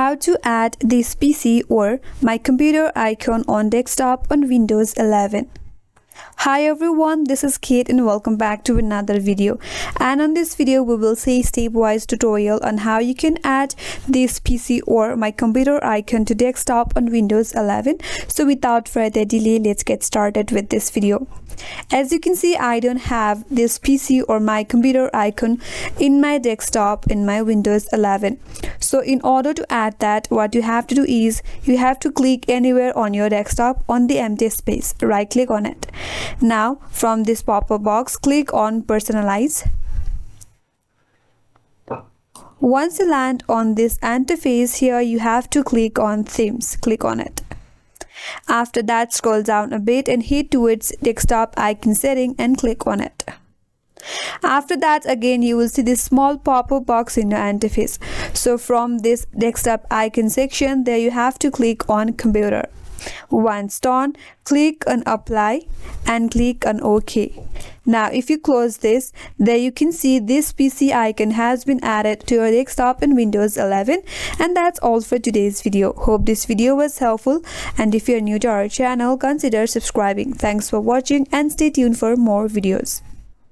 How to add this PC or my computer icon on desktop on Windows 11. Hi everyone, this is Kate and welcome back to another video. And on this video we will see step-wise tutorial on how you can add this PC or my computer icon to desktop on Windows 11. So without further delay, let's get started with this video. As you can see, I don't have this PC or my computer icon in my desktop in my Windows 11. So in order to add that, what you have to do is you have to click anywhere on your desktop on the empty space, right click on it. Now from this pop-up box, click on Personalize. Once you land on this interface, here you have to click on Themes, click on it. After that, scroll down a bit and head towards desktop icon setting and click on it. After that, again you will see this small pop-up box in your interface. So from this desktop icon section, there you have to click on computer. Once done, click on apply and click on OK. Now if you close this, there you can see this PC icon has been added to your desktop in Windows 11. And that's all for today's video. Hope this video was helpful, and if you're new to our channel, consider subscribing. Thanks for watching and stay tuned for more videos.